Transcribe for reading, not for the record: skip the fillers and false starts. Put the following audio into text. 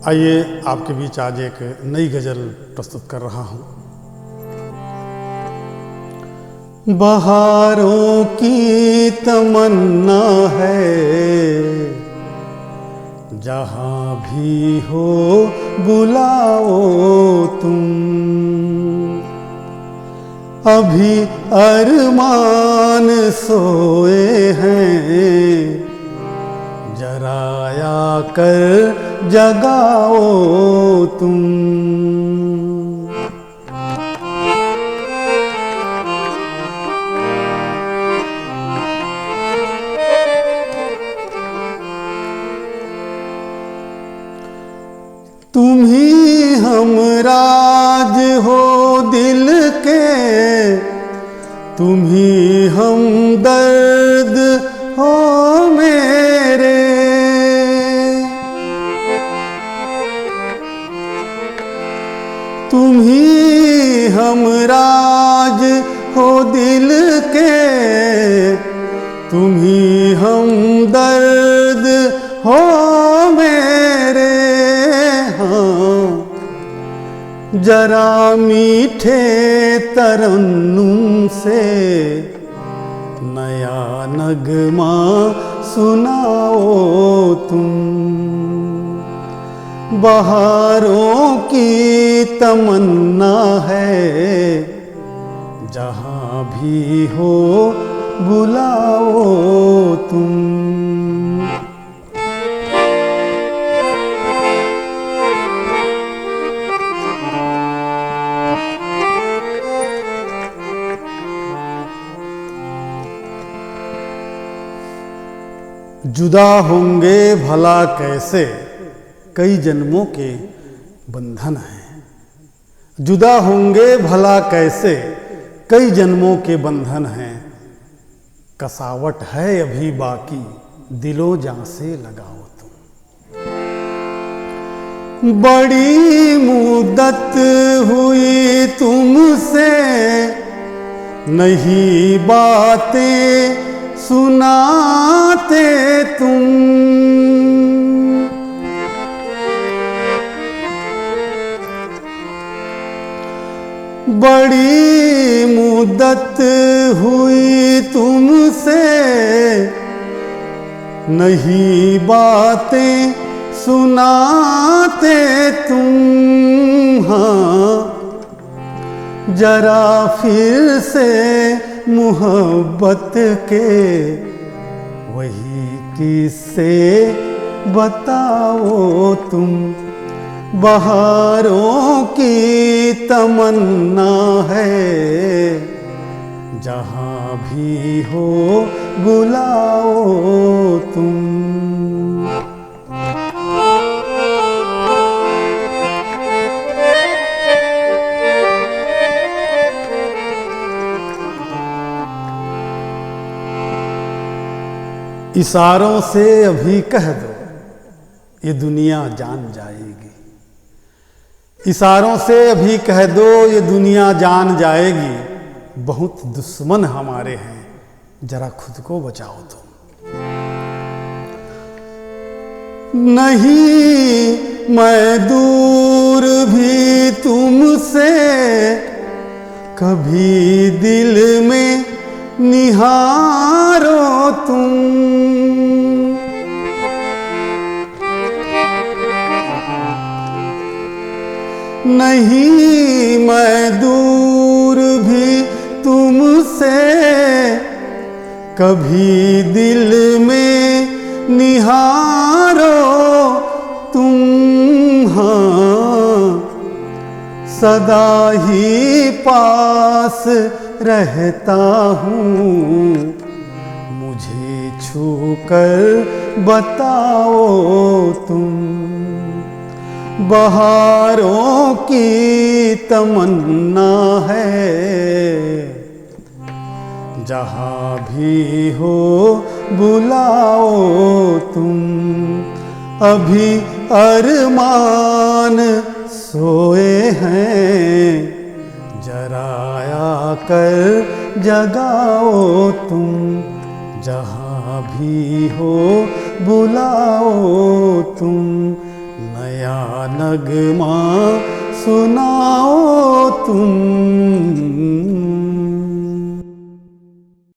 आइए आपके बीच आज एक नई गज़ल प्रस्तुत कर रहा हूँ। बहारों की तमन्ना है, जहाँ भी हो बुलाओ तुम। अभी अरमान सोए हैं, जरा आकर जगाओ तुम। तुम ही हमराज हो दिल के, तुम ही हमदर्द हो मेरे। तुम ही हमराज हो दिल के, तुम ही हमदर्द हो मेरे। हाँ, जरा मीठे तरन्नुम से नया नगमा सुनाओ तुम। बहारों की तमन्ना है, जहाँ भी हो बुलाओ तुम। जुदा होंगे भला कैसे, कई जन्मों के बंधन हैं। जुदा होंगे भला कैसे, कई जन्मों के बंधन हैं। कसावट है अभी बाकी, दिलो जान से लगाओ तुम। बड़ी मुद्दत हुई तुमसे, नहीं बातें सुनाते तुम। बड़ी मुद्दत हुई तुमसे, नहीं बातें सुनाते तुम। हाँ, जरा फिर से मोहब्बत के वही किस्से बताओ तुम। बहारों की तमन्ना है, जहाँ भी हो बुलाओ तुम। इशारों से अभी कह दो, ये दुनिया जान जाएगी। इशारों से अभी कह दो, ये दुनिया जान जाएगी। बहुत दुश्मन हमारे हैं, जरा खुद को बचाओ तुम। नहीं मैं दूर भी तुमसे, कभी दिल में निहारो तुम। नहीं मैं दूर भी तुमसे, कभी दिल में निहारो तुम। हाँ, सदा ही पास रहता हूँ, मुझे छूकर बताओ तुम। बहारों की तमन्ना है, जहाँ भी हो बुलाओ तुम। अभी अरमान सोए हैं, जरा आकर जगाओ तुम। जहाँ भी हो बुलाओ तुम। नया नगमा सुनाओ तुम